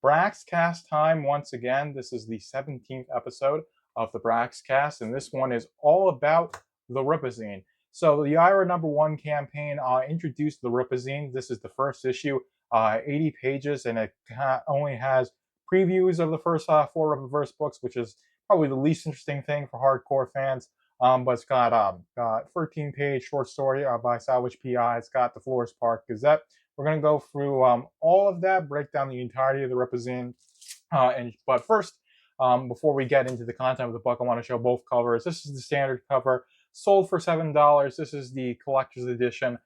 Braxcast time once again. This is the 17th episode of the Braxcast, and this one is all about the Rippazine. So the IRA #1 campaign introduced the Rippazine. This is the first issue, 80 pages, and it only has previews of the first four Rippaverse books, which is probably the least interesting thing for hardcore fans. But it's got a 13-page short story by Salvage PI. It's got the Forest Park Gazette. We're going to go through all of that, break down the entirety of the Rippazine. But first, before we get into the content of the book, I want to show both covers. This is the standard cover, sold for $7. This is the collector's edition,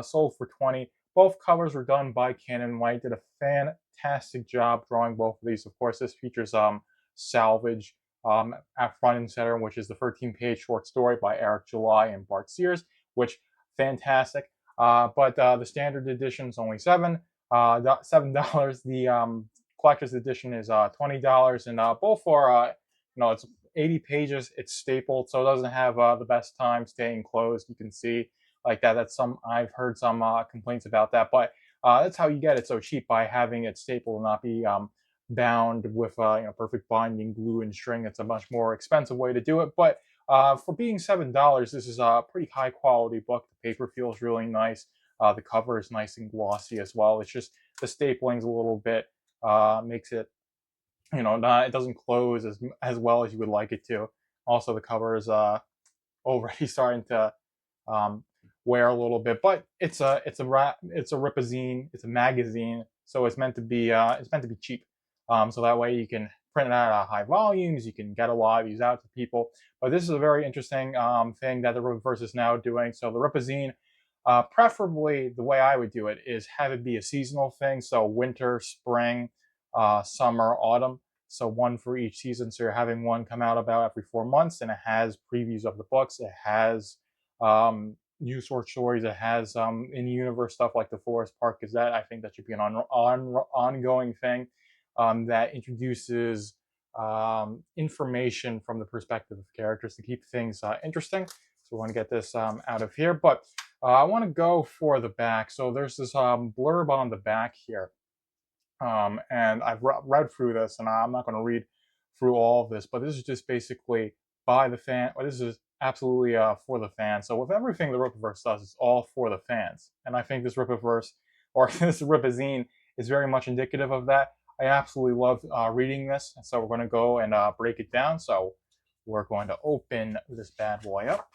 sold for $20. Both covers were done by Cannon White. Did a fantastic job drawing both of these. Of course, this features Salvage at front and center, which is the 13-page short story by Eric July and Bart Sears, which fantastic. But the standard edition is only $7. The collector's edition is $20, and both are it's 80 pages. It's stapled, so it doesn't have the best time staying closed. You can see like that. I've heard some complaints about that, but that's how you get it so cheap, by having it stapled and not be bound with perfect binding glue and string. It's a much more expensive way to do it, but for being $7, this is a pretty high quality book. The paper feels really nice. The cover is nice and glossy as well. It's just the stapling's a little bit makes it, it doesn't close as well as you would like it to. Also, the cover is already starting to wear a little bit, but it's a Rippazine. It's a magazine, so it's meant to be cheap. So that way you can print it out at high volumes. You can get a lot of these out to people. But this is a very interesting thing that the Rippaverse is now doing. So the Rippazine, preferably the way I would do it is have it be a seasonal thing. So winter, spring, summer, autumn. So one for each season. So you're having one come out about every 4 months, and it has previews of the books. It has new short stories. It has in-universe stuff like the Forest Park Gazette. I think that should be an ongoing thing. That introduces information from the perspective of characters to keep things interesting. So we want to get this out of here. But I want to go for the back. So there's this blurb on the back here. And I've read through this, and I'm not going to read through all of this, but this is just basically by the fan. Well, this is absolutely for the fans. So with everything the Rippaverse does, it's all for the fans. And I think this Rippaverse, or this Rippazine, is very much indicative of that. I absolutely love reading this, and so we're going to go and break it down. So we're going to open this bad boy up.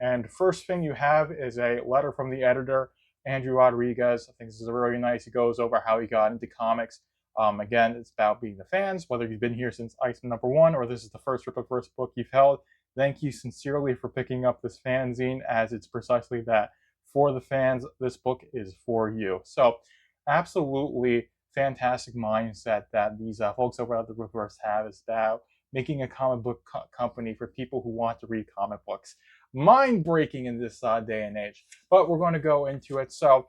And first thing you have is a letter from the editor, Andrew Rodriguez. I think this is really nice. He goes over how he got into comics. Again, it's about being the fans, whether you've been here since Iceman #1 or this is the first Rippaverse book you've held. Thank you sincerely for picking up this fanzine, as it's precisely that. For the fans, this book is for you. So absolutely fantastic mindset that these folks over at the Rippaverse have, is about making a comic book company for people who want to read comic books. Mind-breaking in this day and age, but we're going to go into it. So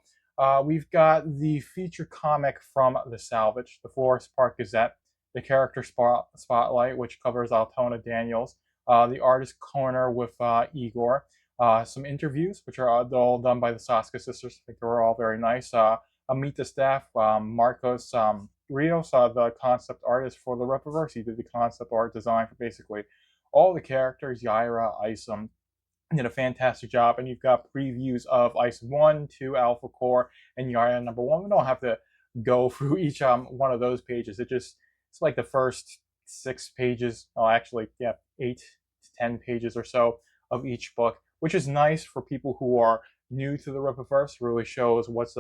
we've got the feature comic from the Salvage, the Forest Park Gazette, the character spotlight, which covers Altona Daniels, the artist corner with Igor, some interviews, which are all done by the Saska sisters. I think they're all very nice. Meet the staff, Marcos Rios, the concept artist for the Rippaverse. He did the concept art design for basically all the characters. Yaira, Isom did a fantastic job, and you've got previews of Isom 1, 2, Alpha Core, and Yaira #1. We don't have to go through each one of those pages. It's like the first 6 pages. Oh, actually, yeah, 8 to 10 pages or so of each book, which is nice for people who are new to the Rippaverse. Really shows what's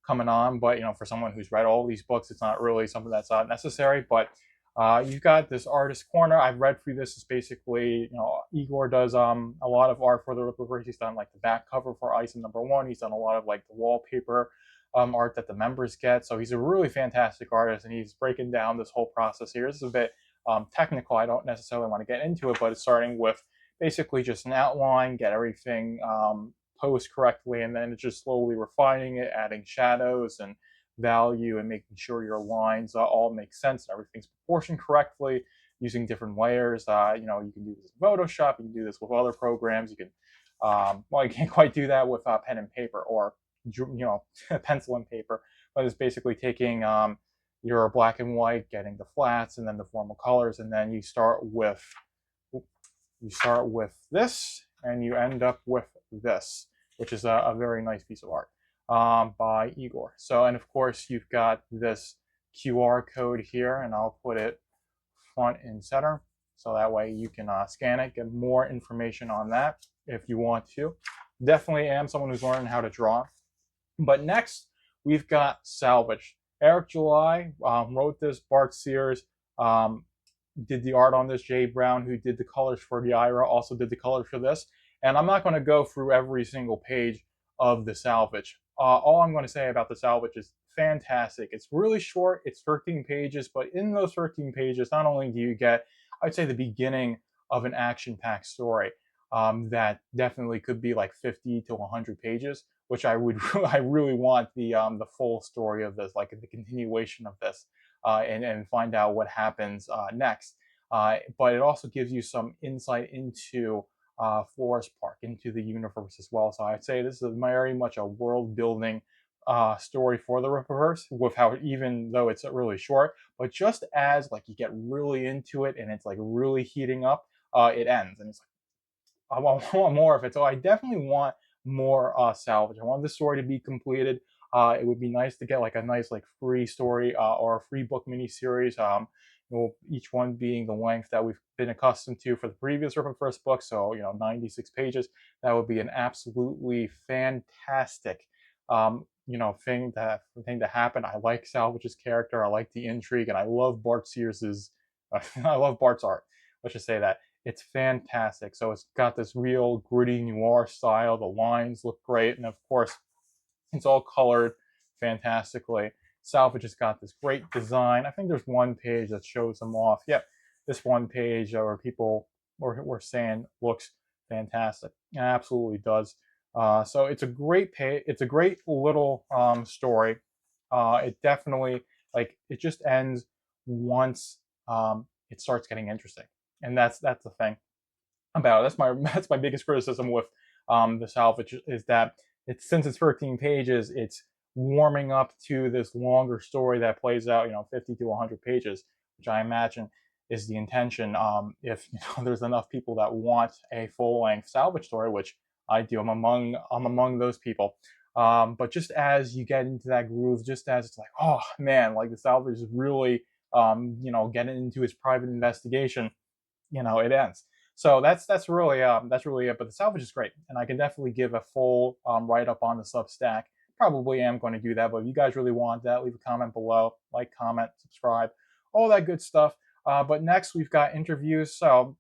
coming on, but for someone who's read all these books, it's not really something that's not necessary. But you've got this artist corner. I've read through this. It's basically, Igor does a lot of art for the Rippaverse. He's done like the back cover for Isom #1. He's done a lot of like the wallpaper art that the members get. So he's a really fantastic artist, and he's breaking down this whole process here. This is a bit technical. I don't necessarily want to get into it, but it's starting with basically just an outline, get everything posed correctly, and then it's just slowly refining it, adding shadows and value, and making sure your lines all make sense and everything's proportioned correctly, using different layers. You can do this in Photoshop. You can do this with other programs. You can, you can't quite do that with pen and paper, or pencil and paper, but it's basically taking your black and white, getting the flats, and then the formal colors, and then you start with this, and you end up with this, which is a very nice piece of art by Igor. So, and of course, you've got this QR code here, and I'll put it front and center, so that way you can scan it, get more information on that if you want to. Definitely am someone who's learning how to draw. But next, we've got Salvage. Eric July wrote this. Bart Sears did the art on this. Jay Brown, who did the colors for the IRA, also did the colors for this. And I'm not going to go through every single page of the Salvage. All I'm going to say about the Salvage is fantastic. It's really short. It's 13 pages, but in those 13 pages, not only do you get, I'd say, the beginning of an action-packed story that definitely could be like 50 to 100 pages, which I really want the full story of this, like the continuation of this, and find out what happens next. But it also gives you some insight into Forest Park, into the universe as well. So I'd say this is very much a world building story for the Rippaverse, with how, even though it's really short, but just as like you get really into it and it's like really heating up, it ends, and it's like, I want more of it. So I definitely want more Salvage. I want this story to be completed. It would be nice to get like a nice like free story or a free book miniseries. Each one being the length that we've been accustomed to for the previous Rippaverse book. So 96 pages. That would be an absolutely fantastic thing to happen. I like Salvage's character. I like the intrigue, and I love Bart Sears's. I love Bart's art. Let's just say that. It's fantastic. So it's got this real gritty noir style. The lines look great, and of course, it's all colored fantastically. Salvage has got this great design. I think there's one page that shows them off. Yep, this one page where people were saying looks fantastic. It absolutely does. So it's a great page. It's a great little story. It definitely, like, it just ends once it starts getting interesting, and that's the thing about it. That's my biggest criticism with the Salvage, is that since it's 13 pages, it's warming up to this longer story that plays out 50 to 100 pages, which I imagine is the intention. If there's enough people that want a full-length Salvage story, which I do, I'm among those people. But just as you get into that groove, just as it's like, oh man, like the Salvage is really getting into his private investigation, it ends. So that's really it. But the Salvage is great, and I can definitely give a full write up on the Substack. Probably am going to do that, but if you guys really want that, leave a comment below, like, comment, subscribe, all that good stuff. But next we've got interviews. So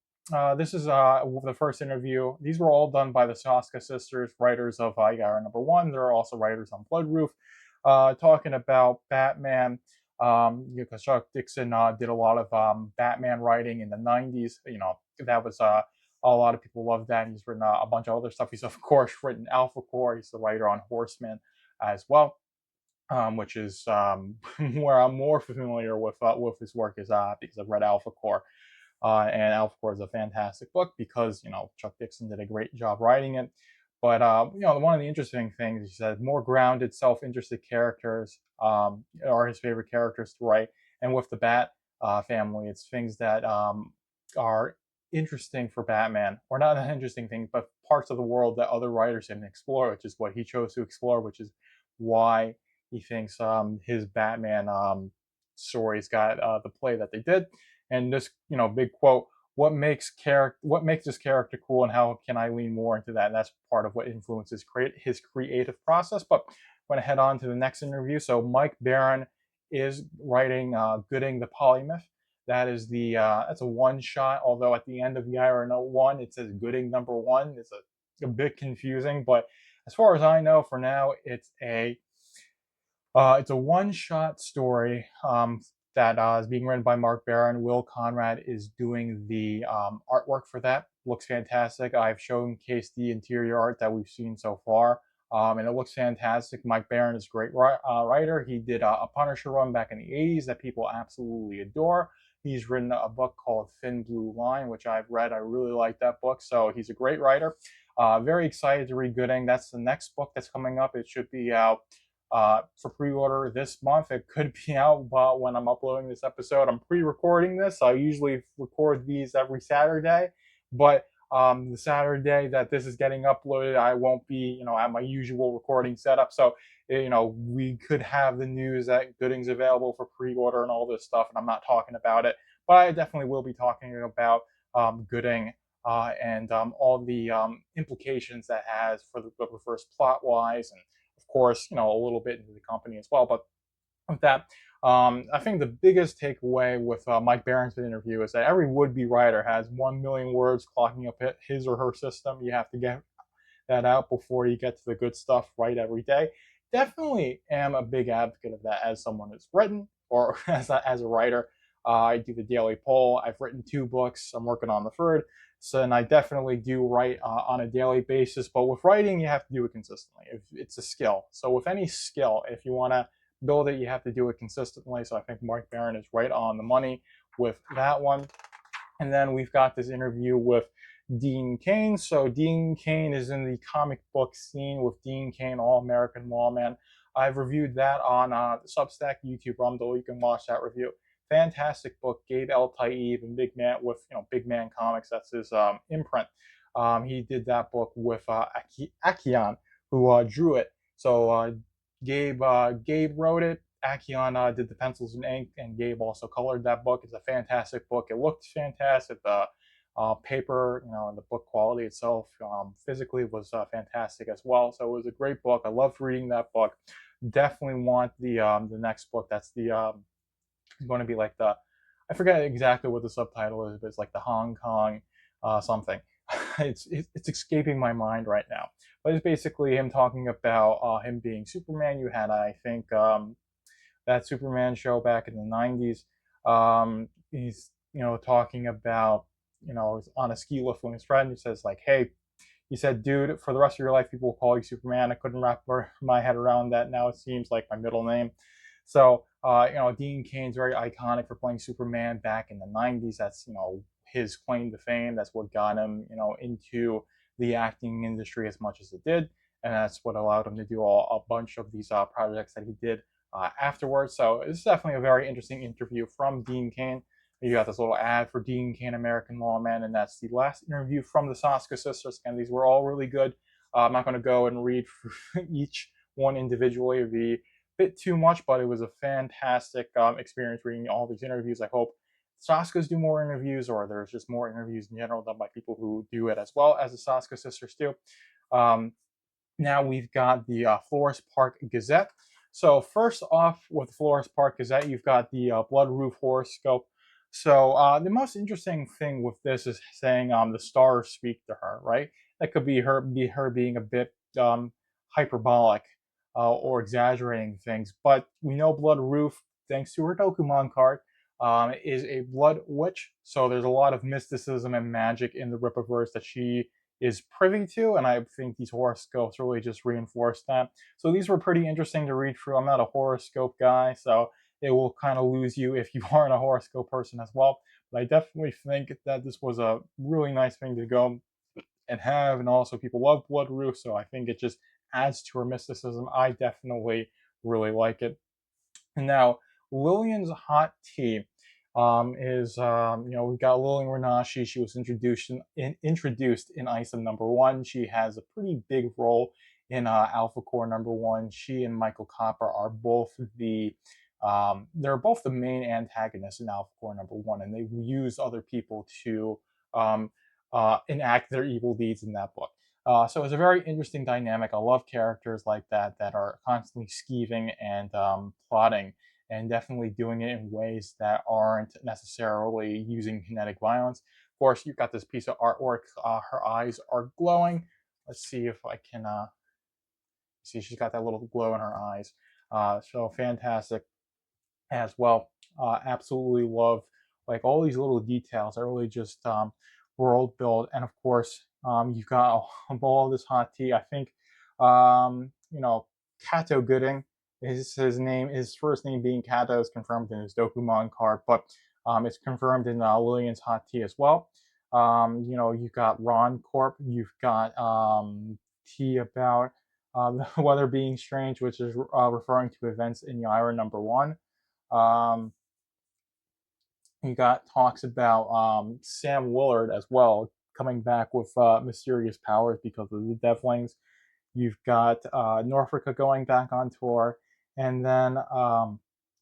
this is the first interview. These were all done by the Saska sisters, writers of Yara #1. They're also writers on Bloodroof, talking about Batman. Because Chuck Dixon did a lot of Batman writing in the 90s. That was a lot of people love that. He's written a bunch of other stuff. He's of course written Alpha Core. He's the writer on Horseman as well, which is where I'm more familiar with his work, is because I've read Alpha Core. And Alpha Core is a fantastic book because Chuck Dixon did a great job writing it. But one of the interesting things, he said, more grounded, self-interested characters are his favorite characters to write. And with the Bat family, it's things that are interesting for Batman, or not interesting things, but parts of the world that other writers didn't explore, which is what he chose to explore, which is why he thinks his Batman stories got the play that they did. And this, big quote: what makes this character cool, and how can I lean more into that? And that's part of what influences his creative process. But I'm going to head on to the next interview. So Mike Baron is writing Gooding the Polymyth. That is that's a one shot. Although at the end of the IRN01 it says Gooding #1. It's a bit confusing, but as far as I know, for now, it's a one shot story that is being written by Mark Barron. Will Conrad is doing the artwork for that. Looks fantastic. I've showcased the interior art that we've seen so far, and it looks fantastic. Mike Barron is a great writer. He did a Punisher run back in the 80s that people absolutely adore. He's written a book called Thin Blue Line, which I've read. I really like that book. So he's a great writer. Very excited to read Gooding. That's the next book that's coming up. It should be out for pre-order this month. It could be out when I'm uploading this episode. I'm pre-recording this. I usually record these every Saturday, but the Saturday that this is getting uploaded, I won't be, at my usual recording setup. So, we could have the news that Gooding's available for pre-order and all this stuff, and I'm not talking about it, but I definitely will be talking about Gooding and all the implications that has for the book reverse plot-wise, and of course, a little bit into the company as well. But with that, I think the biggest takeaway with Mike Barron's interview is that every would-be writer has 1 million words clocking up his or her system. You have to get that out before you get to the good stuff right every day. Definitely am a big advocate of that as someone who's written or as a writer. I do the daily poll. I've written 2 books. I'm working on the third. So, and I definitely do write on a daily basis. But with writing, you have to do it consistently. It's a skill. So with any skill, if you want to build it, you have to do it consistently. So I think Mark Barron is right on the money with that one. And then we've got this interview with Dean Cain. So Dean Cain is in the comic book scene with Dean Cain, All American Lawman. I've reviewed that on Substack, YouTube, Rumble. You can watch that review. Fantastic book. Gabe El Taib and Big Man with Big Man Comics. That's his imprint. He did that book with Akian, who drew it. So Gabe wrote it. Akian did the pencils and ink, and Gabe also colored that book. It's a fantastic book. It looked fantastic. The paper, and the book quality itself physically was fantastic as well. So it was a great book. I loved reading that book. Definitely want the next book. That's the going to be like I forget exactly what the subtitle is, but it's like the Hong Kong something. It's escaping my mind right now. But it's basically him talking about him being Superman. You had, I think, that Superman show back in the 90s. He's, talking about, on a ski lift with his friend. He says, like, hey, he said, dude, for the rest of your life, people will call you Superman. I couldn't wrap my head around that. Now it seems like my middle name. So, Dean Cain's very iconic for playing Superman back in the 90s. That's, his claim to fame. That's what got him, into the acting industry as much as it did. And that's what allowed him to do a bunch of these projects that he did afterwards. So it's definitely a very interesting interview from Dean Cain. You got this little ad for Dean Cain, American Lawman, and that's the last interview from the Saska sisters. And these were all really good. I'm not going to go and read each one individually. It'd be a bit too much, but it was a fantastic experience reading all these interviews. I hope Saskas do more interviews, or there's just more interviews in general done by people who do it as well as the Saska sisters do. Now we've got the Florist Park Gazette. So first off with the Florist Park Gazette, you've got the Blood Roof horoscope. So the most interesting thing with this is saying the stars speak to her, right? That could be her being a bit hyperbolic or exaggerating things. But we know Blood Roof, thanks to her Dokumon card, is a blood witch. So there's a lot of mysticism and magic in the Rippaverse that she is privy to, and I think these horoscopes really just reinforce that. So these were pretty interesting to read through. I'm not a horoscope guy, so it will kind of lose you if you aren't a horoscope person as well. But I definitely think that this was a really nice thing to go and have, and also people love Blood Roof, so I think it just adds to her mysticism. I definitely really like it. And now Lillian's hot tea is we've got Lillian Renashi. She was introduced in ISOM #1. She has a pretty big role in Alpha Core #1. She and Michael Copper are both they're both the main antagonists in Alpha Core #1, and they use other people to enact their evil deeds in that book. So it's a very interesting dynamic. I love characters like that are constantly scheming and plotting, and definitely doing it in ways that aren't necessarily using kinetic violence. Of course, you've got this piece of artwork. Her eyes are glowing. Let's see if I can see. She's got that little glow in her eyes. So fantastic as well. Absolutely love like all these little details. I really just world build, and of course you've got all this hot tea. I think Kato Gooding is his name. His first name being Kato is confirmed in his Dokumon card, but it's confirmed in Lillian's hot tea as well. You've got Ron Corp. You've got tea about The weather being strange, which is referring to events in Yaira number 1. Um, you got talks about Sam Willard as well coming back with mysterious powers because of the Devlings. You've got Norfolk going back on tour, and then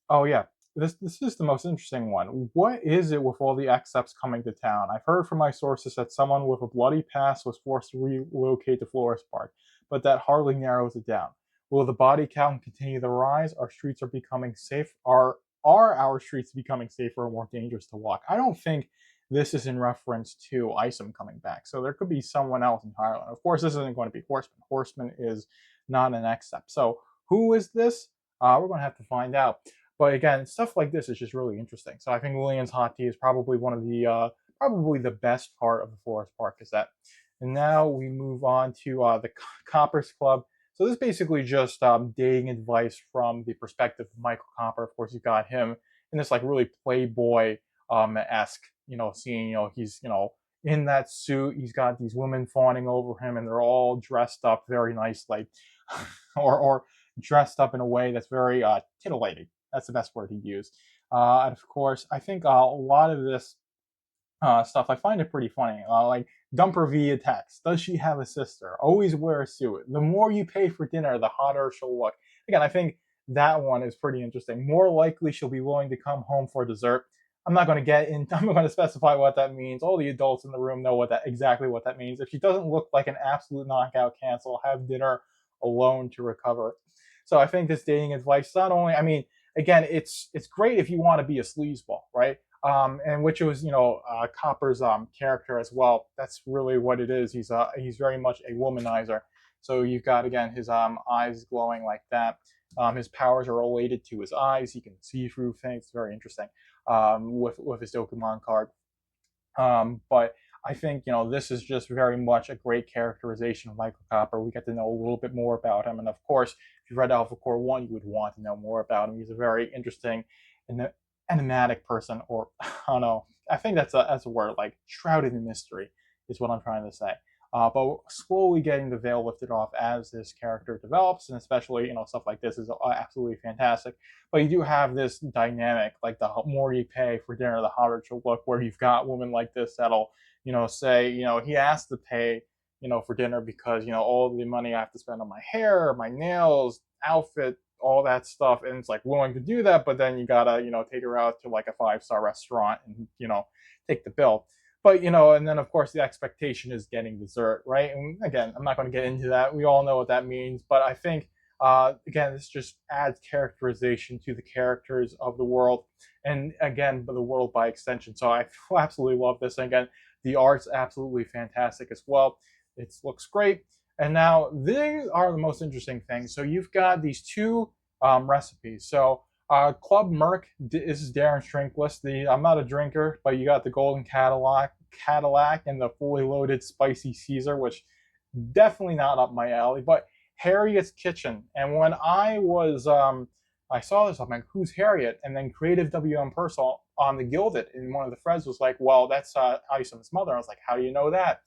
oh yeah, this is the most interesting one. What is it with all the accepts coming to town? I've heard from my sources that someone with a bloody past was forced to relocate to Florist Park, but that hardly narrows it down. Will the body count continue to rise? Our streets are becoming safe. Are our streets becoming safer and more dangerous to walk? I don't think this is in reference to Isom coming back. So there could be someone else entirely. Of course, this isn't going to be Horseman. Horseman is not an accept. So who is this? We're going to have to find out. But again, stuff like this is just really interesting. So I think Lillian's Hot Tea is probably one of the probably the best part of the Forest Park Gazette. And now we move on to the Coppers Club. So this is basically just dating advice from the perspective of Michael Copper. Of course, you got him in this like really playboy esque, scene. He's in that suit. He's got these women fawning over him, and they're all dressed up very nicely, or dressed up in a way that's very titillating. That's the best word he used. And of course, I think a lot of this stuff, I find it pretty funny. Like, dump her via text. Does she have a sister? Always wear a suit. The more you pay for dinner, the hotter she'll look. Again, I think that one is pretty interesting. More likely she'll be willing to come home for dessert. I'm not going to specify what that means. All the adults in the room know exactly what that means. If she doesn't look like an absolute knockout cancel, have dinner alone to recover. So I think this dating advice, not only, again, it's great if you want to be a sleazeball, right? And which was, Copper's character as well. That's really what it is. He's very much a womanizer. So you've got, again, his eyes glowing like that. His powers are related to his eyes. He can see through things. It's very interesting with his Dokemon card. But I think, this is just very much a great characterization of Michael Copper. We get to know a little bit more about him. And of course, if you read Alpha Core 1, you would want to know more about him. He's a very interesting and enigmatic person, or I don't know. I think that's a word, like shrouded in mystery is what I'm trying to say. But slowly getting the veil lifted off as this character develops, and especially, stuff like this is absolutely fantastic. But you do have this dynamic, like the more you pay for dinner, the hotter she'll look, where you've got women like this that'll, say, he has to pay, for dinner because, all the money I have to spend on my hair, my nails, outfit, all that stuff, and it's like willing to do that, but then you gotta, take her out to like a 5-star restaurant and, take the bill. But, and then of course the expectation is getting dessert, right? And again, I'm not going to get into that. We all know what that means. But I think, again, this just adds characterization to the characters of the world. And again, the world by extension. So I absolutely love this. And again, the art's absolutely fantastic as well. It looks great. And now these are the most interesting things. So you've got these two recipes. So Club Merc, this is Darren's drink list. I'm not a drinker, but you got the Golden Cadillac and the fully loaded Spicy Caesar, which definitely not up my alley. But Harriet's Kitchen, and when I saw this, I'm like, who's Harriet? And then Creative WM Purcell on the Gilded in one of the threads was like, well, that's Isom's mother. I was like, how do you know that?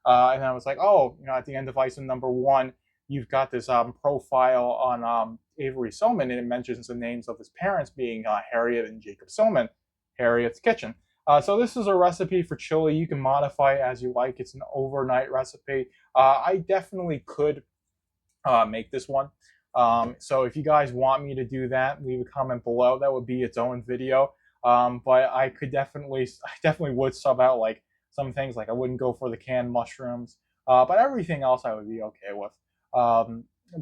And I was like, oh, at the end of Isom number 1, you've got this profile on Avery Soman, and it mentions the names of his parents being Harriet and Jacob Soman, Harriet's Kitchen. So this is a recipe for chili. You can modify it as you like. It's an overnight recipe. I definitely could make this one. So if you guys want me to do that, leave a comment below. That would be its own video. But I definitely would sub out like some things. Like I wouldn't go for the canned mushrooms, but everything else I would be okay with.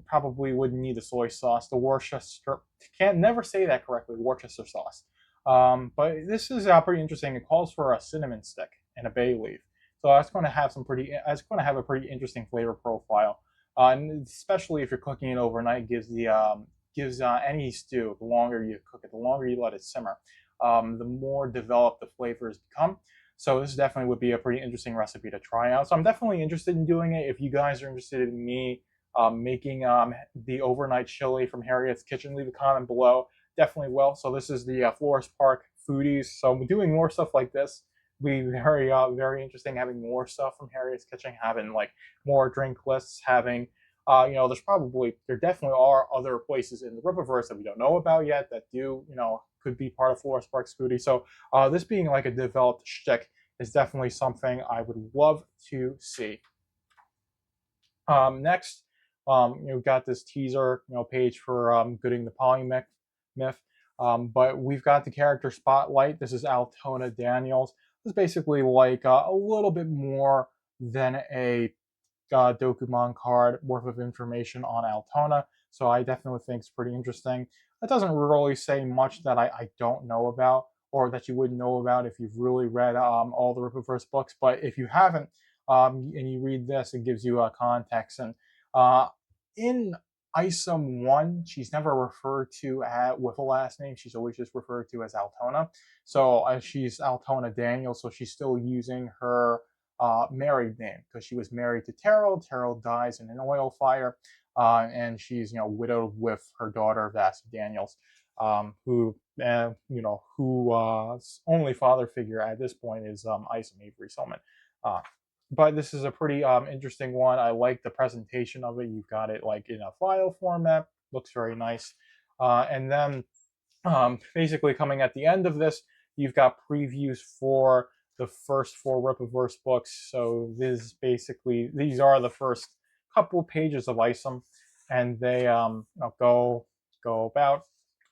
Probably wouldn't need the soy sauce. The Worcester, can't never say that correctly, Worcester sauce. But this is pretty interesting. It calls for a cinnamon stick and a bay leaf. So that's going to have a pretty interesting flavor profile. And especially if you're cooking it overnight, gives any stew, the longer you cook it, the longer you let it simmer, the more developed the flavors become. So this definitely would be a pretty interesting recipe to try out. So I'm definitely interested in doing it. If you guys are interested in me making the overnight chili from Harriet's Kitchen, leave a comment below. Definitely will. So this is the Florist Park Foodies. So we're doing more stuff like this. Be very interesting having more stuff from Harriet's Kitchen, having like more drink lists, having there definitely are other places in the Rippaverse that we don't know about yet that do, could be part of Fluorespark Spooty. So this being like a developed shtick is definitely something I would love to see. Next, we've got this teaser, page for Gooding the Polymyth myth. But we've got the character spotlight. This is Altona Daniels. It's basically like a little bit more than a Dokuman card worth of information on Altona. So I definitely think it's pretty interesting. It doesn't really say much that I don't know about, or that you wouldn't know about if you've really read all the Rippaverse books. But if you haven't, and you read this, it gives you a context. And in Isom 1, she's never referred to with a last name. She's always just referred to as Altona. So she's Altona Daniels, so she's still using her married name because she was married to Terrell. Terrell dies in an oil fire, and she's widowed with her daughter Vassie Daniels, who only father figure at this point is Isom Avery Sullman. But this is a pretty interesting one. I like the presentation of it. You've got it like in a file format. Looks very nice. And then basically coming at the end of this, you've got previews for the first 4 Rippaverse books. So these are the first couple pages of Isom, and they go about,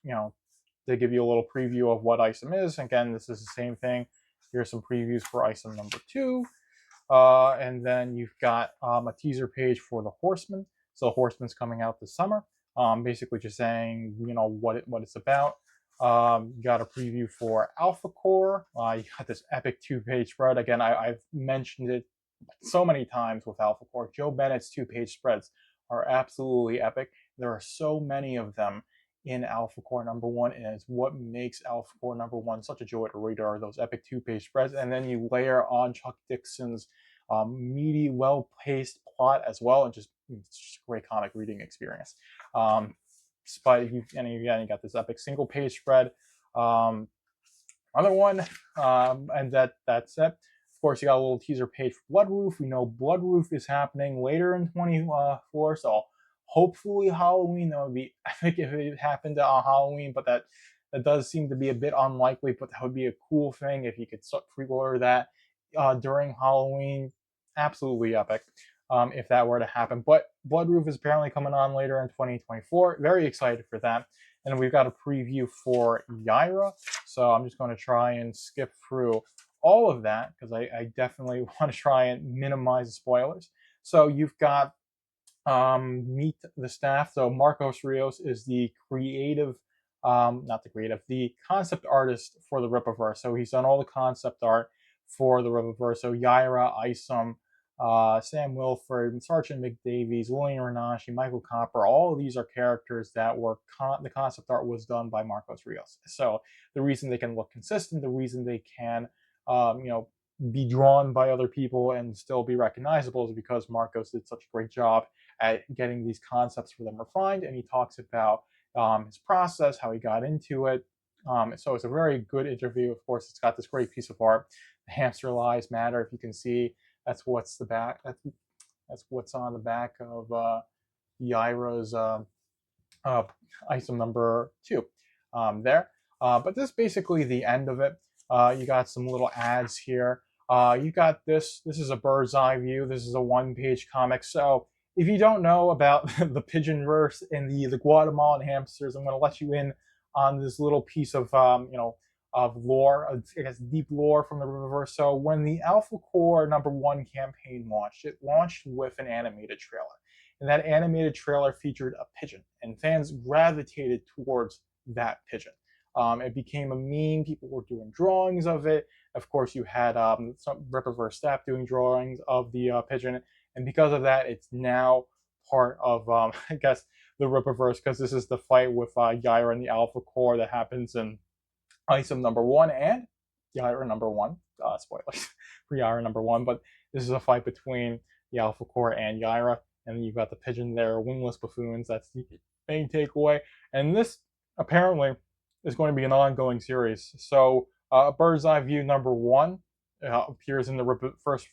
they give you a little preview of what Isom is. Again, this is the same thing. Here's some previews for Isom number 2. And then you've got a teaser page for the Horseman. So the Horseman's coming out this summer. Basically just saying, what it's about. You got a preview for Alpha Core. You got this epic 2-page spread. Again, I've mentioned it so many times with Alpha Core. Joe Bennett's 2-page spreads are absolutely epic. There are so many of them in Alpha Core number 1, and it's what makes Alpha Core number 1 such a joy to read, are those epic 2-page spreads. And then you layer on Chuck Dixon's meaty, well-paced plot as well, and it's just a great comic reading experience. But you got this epic single-page spread. Other one, and that's it. Of course, you got a little teaser page for Bloodroof. We know Bloodroof is happening later in 24, so hopefully Halloween. That would be epic if it happened on Halloween, but that does seem to be a bit unlikely. But that would be a cool thing if you could pre-order that during Halloween. Absolutely epic if that were to happen. But Bloodroof is apparently coming on later in 2024. Very excited for that. And we've got a preview for Yaira. So I'm just going to try and skip through all of that because I definitely want to try and minimize the spoilers. So you've got Meet the Staff. So Marcos Rios is the the concept artist for the Rippaverse. So he's done all the concept art for the Rippaverse. So Yaira, Isom, Sam Wilford, Sergeant McDavies, William Renashi, Michael Copper, all of these are characters that were the concept art was done by Marcos Rios. So the reason they can look consistent, the reason they can be drawn by other people and still be recognizable is because Marcos did such a great job at getting these concepts for them refined, and he talks about his process, how he got into it. So it's a very good interview. Of course, it's got this great piece of art. The hamster lives matter. If you can see, that's what's the back. That's what's on the back of Yaira's Isom number 2 there. But this is basically the end of it. You got some little ads here. You got this. This is a bird's eye view. This is a 1-page comic. So if you don't know about the Pigeonverse and the Guatemalan hamsters, I'm going to let you in on this little piece of of lore. I guess deep lore from the Rippaverse. So when the Alpha Core number 1 campaign launched, it launched with an animated trailer, and that animated trailer featured a pigeon, and fans gravitated towards that pigeon. It became a meme. People were doing drawings of it. Of course, you had some Rippaverse staff doing drawings of the pigeon, and because of that, it's now part of, I guess, the Rippaverse, because this is the fight with Yaira and the Alpha Core that happens in Isom number 1 and Yaira number 1. Spoilers for Yaira number 1, but this is a fight between the Alpha Core and Yaira, and then you've got the pigeon there, wingless buffoons. That's the main takeaway, and this apparently is going to be an ongoing series. So Bird's Eye View number 1 appears in the first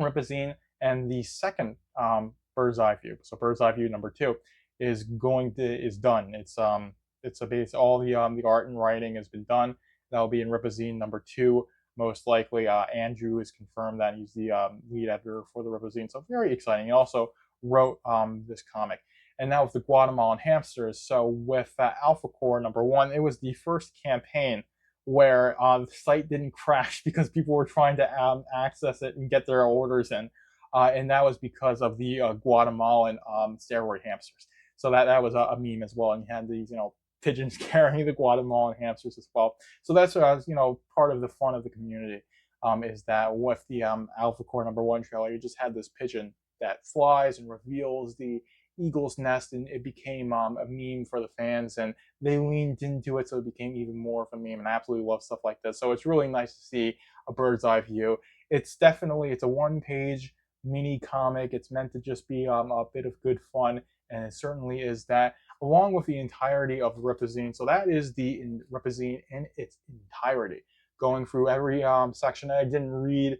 Rippazine, And the second bird's eye view, so bird's eye view number 2, is done. It's a base. All the art and writing has been done. That'll be in Rippazine number 2. Most likely, Andrew is confirmed that he's the lead editor for the Rippazine. So very exciting. He also wrote this comic. And now with the Guatemalan hamsters. So with Alpha Core number 1, it was the first campaign where the site didn't crash because people were trying to access it and get their orders in. And that was because of the Guatemalan steroid hamsters. So that was a meme as well. And you had these, pigeons carrying the Guatemalan hamsters as well. So that's part of the fun of the community is that with the Alpha Core number 1 trailer, you just had this pigeon that flies and reveals the eagle's nest, and it became a meme for the fans, and they leaned into it, so it became even more of a meme. And I absolutely love stuff like this. So it's really nice to see a bird's eye view. It's a 1-page mini comic. It's meant to just be a bit of good fun, and it certainly is that, along with the entirety of Rippazine. So that is the Rippazine in its entirety, going through every section. I didn't read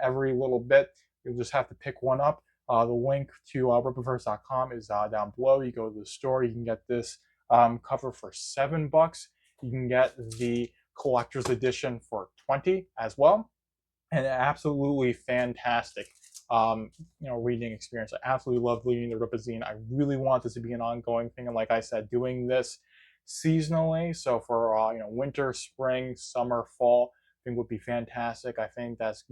every little bit. You'll just have to pick one up. The link to Rippaverse.com is down below. You go to the store, you can get this cover for $7. You can get the collector's edition for $20 as well. And absolutely fantastic reading experience. I absolutely love reading the Rippazine. I really want this to be an ongoing thing. And like I said, doing this seasonally, so for winter, spring, summer, fall, I think would be fantastic. I think that's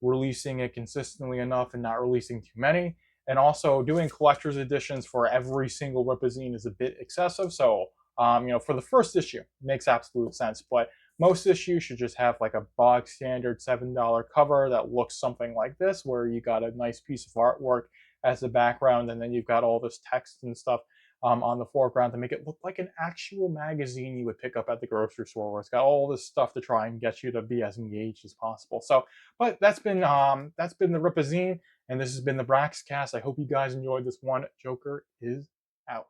releasing it consistently enough and not releasing too many. And also doing collector's editions for every single Rippazine is a bit excessive. So, for the first issue, it makes absolute sense. But most issues should just have like a bog standard $7 cover that looks something like this, where you got a nice piece of artwork as the background, and then you've got all this text and stuff on the foreground to make it look like an actual magazine you would pick up at the grocery store, where it's got all this stuff to try and get you to be as engaged as possible. So, but that's been the Rippazine, and this has been the Braxcast. I hope you guys enjoyed this one. Joker is out.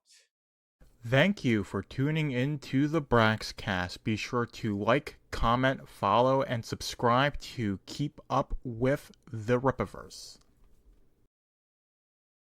Thank you for tuning in to the Braxcast. Be sure to like, comment, follow, and subscribe to keep up with the Rippaverse.